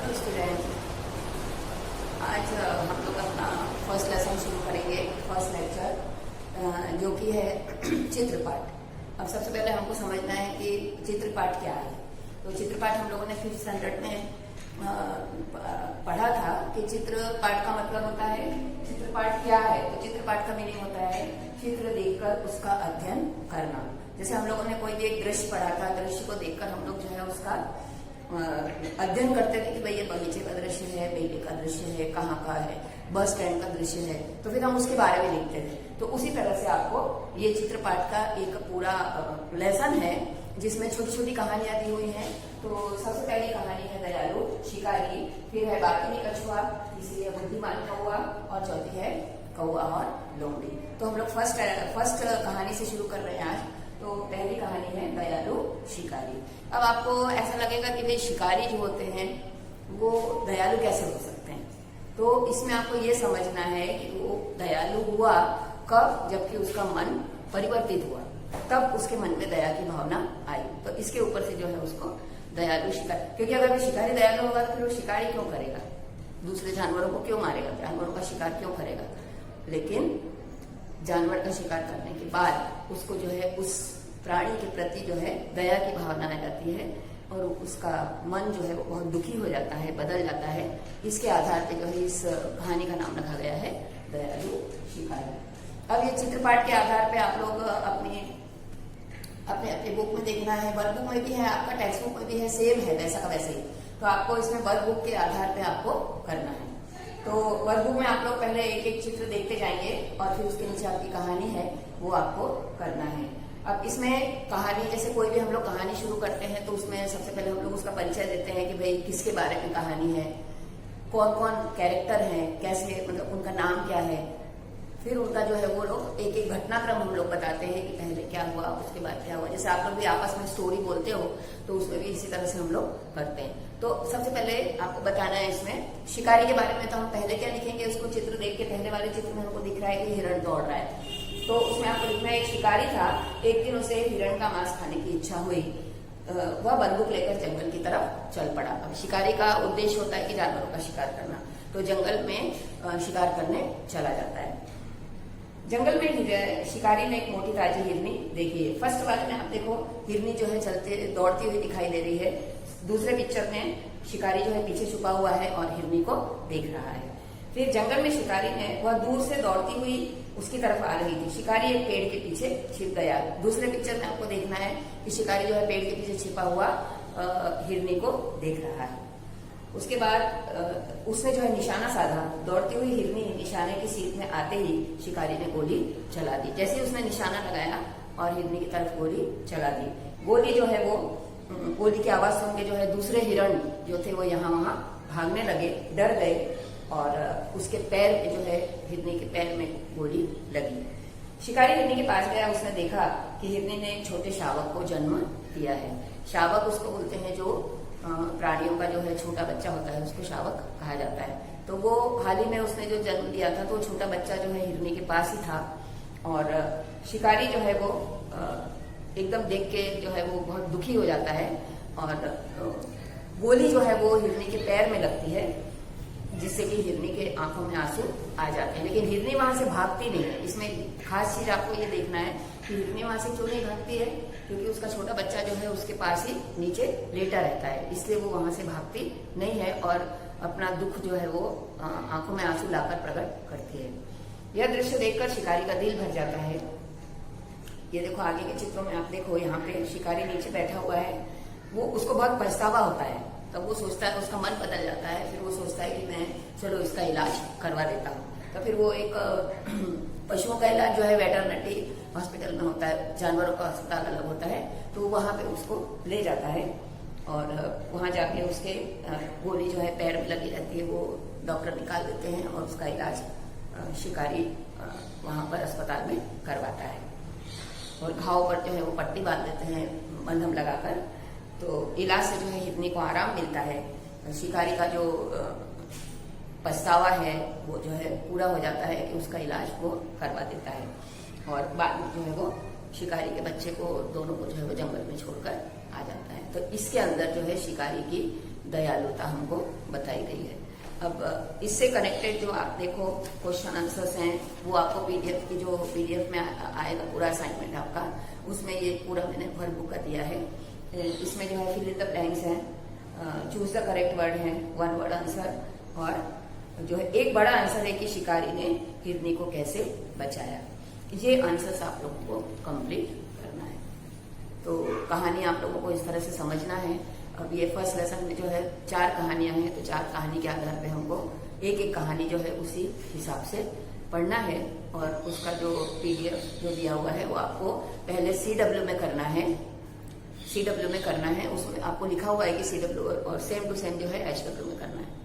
Hello student. आज हम लोग अपना फर्स्ट लेसन शुरू करेंगे, फर्स्ट लेक्चर, जो कि है चित्रपाठ। अब सबसे पहले हमको समझना है कि चित्रपाठ क्या है। तो चित्रपाठ हम लोगों ने 5th स्टैंडर्ड में पढ़ा था कि चित्रपाठ का मतलब होता है, चित्रपाठ क्या है। तो चित्रपाठ का मीनिंग होता है चित्र देखकर उसका अध्ययन करना। जैसे हम लोगों ने कोई भी एक दृश्य पढ़ा था, दृश्य को देखकर हम लोग जो है उसका अध्ययन करते थे कि भाई ये बगीचे का दृश्य है, बेटे का दृश्य है, कहाँ का है, बस स्टैंड का दृश्य है, तो फिर हम उसके बारे में लिखते थे। तो उसी तरह से आपको ये चित्रपाठ का एक पूरा लेसन है जिसमें छोटी छोटी कहानियां दी हुई हैं। तो सबसे पहली कहानी है दयालु शिकारी, फिर है बाकिनी कछुआ, तीसरी है बुद्धिमान कौआ और चौथी है कौआ और लोमड़ी। तो हम लोग फर्स्ट कहानी से शुरू कर रहे हैं आज। तो पहली कहानी है दयालु शिकारी। अब आपको ऐसा लगेगा कि भाई शिकारी जो होते हैं वो दयालु कैसे हो सकते हैं। तो इसमें आपको ये समझना है कि वो दयालु हुआ कब, जबकि उसका मन परिवर्तित हुआ, तब उसके मन में दया की भावना आई। तो इसके ऊपर से जो है उसको दयालु शिकारी, क्योंकि अगर वो शिकारी दयालु होगा तो फिर वो शिकारी क्यों करेगा, दूसरे जानवरों को क्यों मारेगा, जानवरों का शिकार क्यों करेगा। लेकिन जानवर का शिकार करने के बाद उसको जो है उस प्राणी के प्रति जो है दया की भावना आ जाती है और उसका मन जो है वो बहुत दुखी हो जाता है, बदल जाता है। इसके आधार पे जो है इस कहानी का नाम रखा गया है दयालु शिकारी। अब ये चित्रपाठ के आधार पे आप लोग अपने अपने बुक में देखना है, वर्क बुक में भी है, आपका टेक्स्ट बुक में भी है, सेम है वैसा का वैसे ही। तो आपको इसमें वर्क बुक के आधार पे आपको करना है। तो वर्क बुक में आप लोग पहले एक एक चित्र देखते जाएंगे और फिर उसके नीचे आपकी कहानी है वो आपको करना है। अब इसमें कहानी, जैसे कोई भी हम लोग कहानी शुरू करते हैं तो उसमें सबसे पहले हम लोग उसका परिचय देते हैं कि भाई किसके बारे में कहानी है, कौन कौन कैरेक्टर हैं, कैसे मतलब उनका नाम क्या है। फिर उनका जो है वो लोग एक एक घटनाक्रम हम लोग बताते हैं कि पहले क्या हुआ, उसके बाद क्या हुआ। जैसे आप लोग भी आपस में स्टोरी बोलते हो तो उसमें भी इसी तरह से हम लोग करते हैं। तो सबसे पहले आपको बताना है इसमें शिकारी के बारे में। तो हम पहले क्या लिखेंगे, उसको चित्र देख के पहले वाले चित्र में हमको दिख रहा है कि हिरण दौड़ रहा है, तो उसमें आपको लिखना है एक शिकारी था, एक दिन उसे हिरण का मांस खाने की इच्छा हुई, वह बंदूक लेकर जंगल की तरफ चल पड़ा। अब शिकारी का उद्देश्य होता है कि जानवरों का शिकार करना, तो जंगल में शिकार करने चला जाता है। जंगल में शिकारी ने एक मोटी ताजी हिरनी देखी है। फर्स्ट वाले में आप देखो हिरनी जो है चलते दौड़ती हुई दिखाई दे रही है। दूसरे पिक्चर में शिकारी जो है पीछे छुपा हुआ है और हिरनी को देख रहा है। फिर जंगल में शिकारी ने, वह दूर से दौड़ती हुई उसकी तरफ आ रही थी। शिकारी एक पेड़ के पीछे छिप गया। दूसरे पिक्चर में आपको देखना है कि शिकारी जो है पेड़ के पीछे छिपा हुआ हिरनी को देख रहा है। उसके बाद उसने जो है निशाना साधा। दौड़ती हुई हिरनी निशाने की सीध में आते ही शिकारी ने गोली चला दी। जैसे ही उसने निशाना लगाया और हिरनी की तरफ गोली चला दी, गोली जो है वो गोली की आवाज सुन के जो है दूसरे हिरण जो थे वो यहाँ वहां भागने लगे, डर गए और उसके पैर में जो है हिरनी के पैर में गोली लगी। शिकारी हिरनी के पास गया, उसने देखा कि हिरनी ने एक छोटे शावक को जन्म दिया है। शावक उसको बोलते हैं जो प्राणियों का जो है छोटा बच्चा होता है, उसको शावक कहा जाता है। तो वो हाल ही में उसने जो जन्म दिया था, तो छोटा बच्चा जो है हिरनी के पास ही था और शिकारी जो है वो एकदम देख के जो है वो बहुत दुखी हो जाता है और गोली जो है वो हिरनी के पैर में लगती है, जिससे कि हिरनी के आंखों में आंसू आ जाते हैं। लेकिन हिरनी वहां से भागती नहीं है। इसमें खास चीज आपको ये देखना है कि हिरनी वहां से क्यों नहीं भागती है, क्योंकि उसका छोटा बच्चा जो है उसके पास ही नीचे लेटा रहता है, इसलिए वो वहां से भागती नहीं है और अपना दुख जो है वो आंखों में आंसू लाकर प्रकट करती है। यह दृश्य देखकर शिकारी का दिल भर जाता है। ये देखो आगे के चित्रों में आप देखो, यहाँ पे शिकारी नीचे बैठा हुआ है, वो उसको बहुत पछतावा होता है। तब वो सोचता है, उसका मन बदल जाता है। फिर वो सोचता है कि मैं चलो इसका इलाज करवा देता हूँ। तो फिर वो एक पशुओं का इलाज जो है वेटरनरी हॉस्पिटल में होता है, जानवरों का अस्पताल अलग होता है, तो वहां पे उसको ले जाता है और वहां जाके उसके गोली जो है पैर में लगी रहती है, वो डॉक्टर निकाल देते हैं और उसका इलाज शिकारी वहां पर अस्पताल में करवाता है और घाव पर जो है वो पट्टी बांध देते हैं मलहम लगाकर। तो इलाज से जो है हिरनी को आराम मिलता है। शिकारी का जो पछतावा है वो जो है पूरा हो जाता है कि उसका इलाज वो करवा देता है और बाद में जो है वो शिकारी के बच्चे को, दोनों को जो है वो जंगल में छोड़कर आ जाता है। तो इसके अंदर जो है शिकारी की दयालुता हमको बताई गई है। अब इससे कनेक्टेड जो आप देखो क्वेश्चन आंसर्स हैं, वो आपको पीडीएफ की जो पीडीएफ में आएगा पूरा असाइनमेंट आपका, उसमें ये पूरा मैंने वर्कबुक का दिया है। इसमें जो है फिल इन द ब्लैंक्स हैं, चूज द करेक्ट वर्ड है, वन वर्ड आंसर, और जो है एक बड़ा आंसर है कि शिकारी ने हिरनी को कैसे बचाया। ये आंसर्स आप लोगों को कंप्लीट करना है। तो कहानी आप लोगों को इस तरह से समझना है। अब ये फर्स्ट लेसन में जो है 4 कहानियां हैं, तो 4 कहानी के आधार पे हमको एक एक कहानी जो है उसी हिसाब से पढ़ना है। और उसका जो पीडीएफ जो दिया हुआ है वो आपको पहले CW में करना है, CW में करना है। उसमें आपको लिखा हुआ है कि CW, और सेम टू सेम जो है HW में करना है।